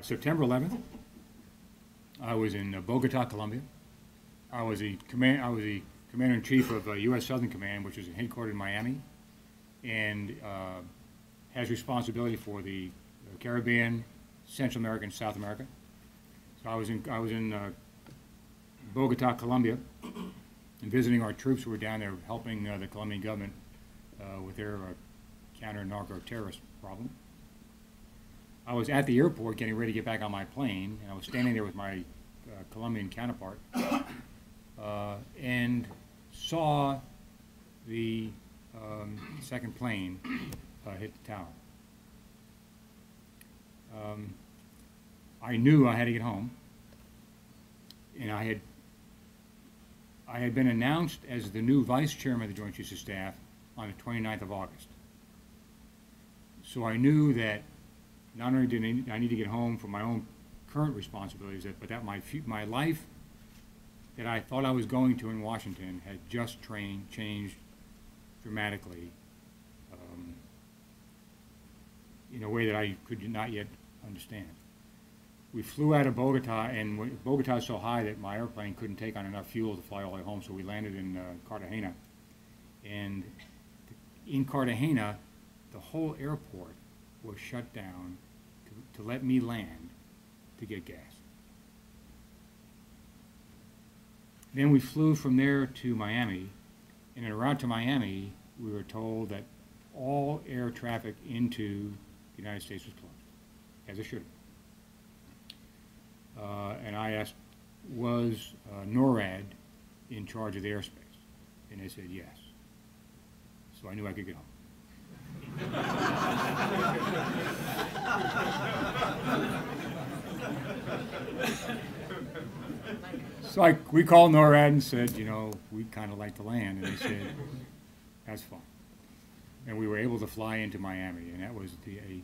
September 11th, I was in Bogota, Colombia. I was the commander-in-chief of U.S. Southern Command, which is headquartered in Miami, and has responsibility for the Caribbean, Central America, and South America. So I was in Bogota, Colombia, and visiting our troops who were down there helping the Colombian government with their counter-narco-terrorist problem. I was at the airport getting ready to get back on my plane, and I was standing there with my Colombian counterpart and saw the second plane hit the tower. I knew I had to get home, and I had been announced as the new vice chairman of the Joint Chiefs of Staff on the 29th of August. So I knew that not only did I need to get home for my own current responsibilities, but that my life that I thought I was going to in Washington had just changed dramatically in a way that I could not yet understand. We flew out of Bogota, and Bogota is so high that my airplane couldn't take on enough fuel to fly all the way home, so we landed in Cartagena. And in Cartagena, the whole airport was shut down to let me land to get gas. Then we flew from there to Miami, and en route to Miami, we were told that all air traffic into the United States was closed, as it should have. And I asked, was NORAD in charge of the airspace? And they said yes. So I knew I could get home. So we called NORAD and said, you know, we'd kind of like to land, and they said, that's fine. And we were able to fly into Miami, and that was a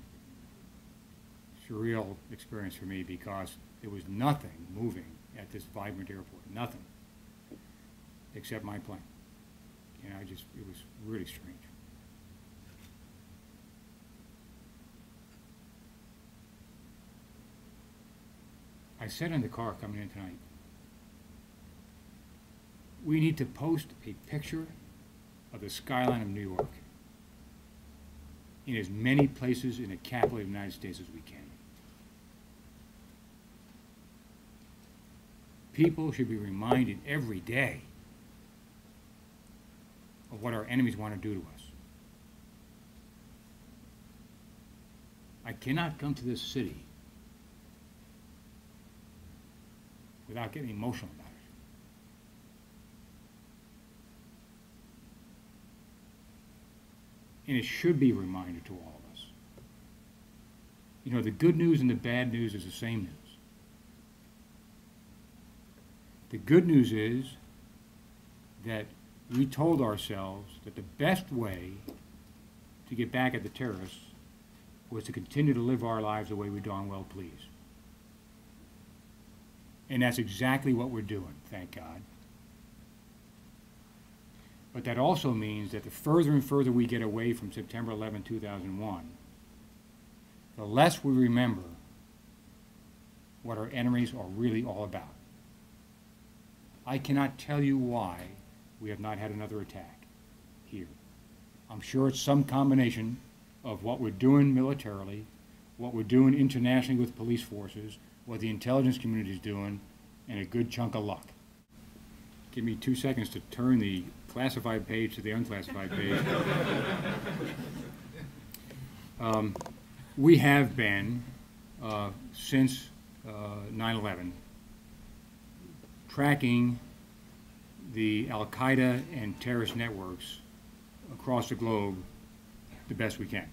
surreal experience for me because there was nothing moving at this vibrant airport, nothing, except my plane. And it was really strange. I said in the car coming in tonight, we need to post a picture of the skyline of New York in as many places in the capital of the United States as we can. People should be reminded every day of what our enemies want to do to us. I cannot come to this city without getting emotional about it. And it should be a reminder to all of us. You know, the good news and the bad news is the same news. The good news is that we told ourselves that the best way to get back at the terrorists was to continue to live our lives the way we darn well please. And that's exactly what we're doing, thank God. But that also means that the further and further we get away from September 11, 2001, the less we remember what our enemies are really all about. I cannot tell you why we have not had another attack here. I'm sure it's some combination of what we're doing militarily, what we're doing internationally with police forces, what the intelligence community is doing, and a good chunk of luck. Give me 2 seconds to turn the classified page to the unclassified page. We have been, since 9/11, tracking the Al-Qaeda and terrorist networks across the globe the best we can.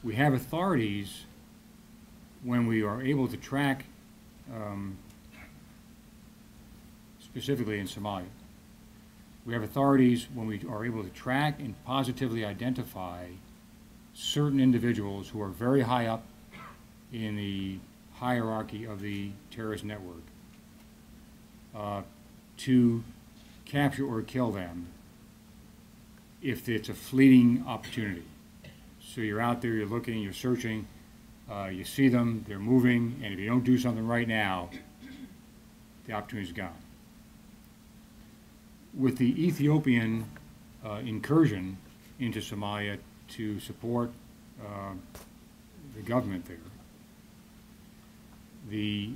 We have authorities when we are able to track, specifically in Somalia. We have authorities when we are able to track and positively identify certain individuals who are very high up in the hierarchy of the terrorist network to capture or kill them if it's a fleeting opportunity. So you're out there, you're looking, you're searching, You see them, they're moving, and if you don't do something right now, the opportunity's gone. With the Ethiopian incursion into Somalia to support the government there, the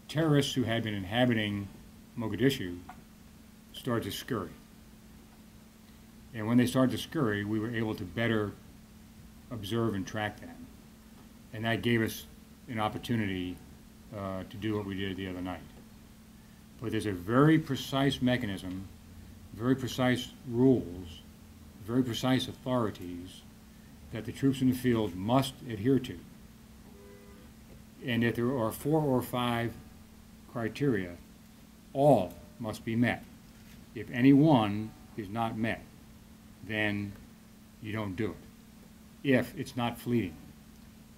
terrorists who had been inhabiting Mogadishu started to scurry. And when they started to scurry, we were able to better observe and track them. And that gave us an opportunity to do what we did the other night. But there's a very precise mechanism, very precise rules, very precise authorities that the troops in the field must adhere to. And if there are 4 or 5 criteria, all must be met. If any one is not met, then you don't do it. If it's not fleeting,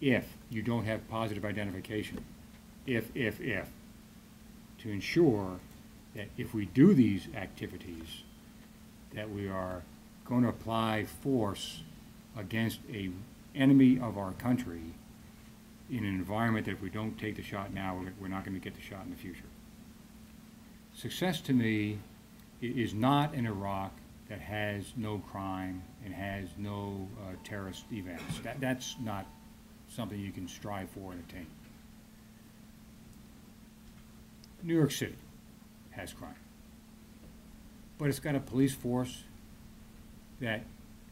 if you don't have positive identification, if, to ensure that if we do these activities, that we are going to apply force against an enemy of our country in an environment that if we don't take the shot now, we're not going to get the shot in the future. Success to me is not an Iraq that has no crime and has no terrorist events. That's not something you can strive for and attain. New York City has crime, but it's got a police force that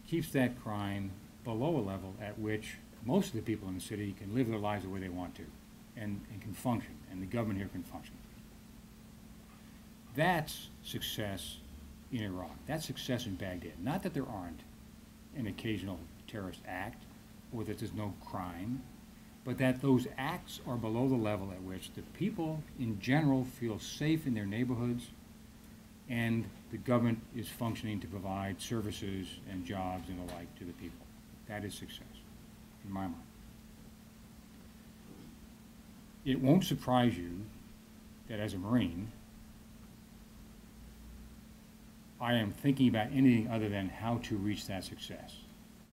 keeps that crime below a level at which most of the people in the city can live their lives the way they want to and can function, and the government here can function. That's success in Iraq. That's success in Baghdad. Not that there aren't an occasional terrorist act or that there's no crime, but that those acts are below the level at which the people in general feel safe in their neighborhoods and the government is functioning to provide services and jobs and the like to the people. That is success, in my mind. It won't surprise you that as a Marine, I am thinking about anything other than how to reach that success.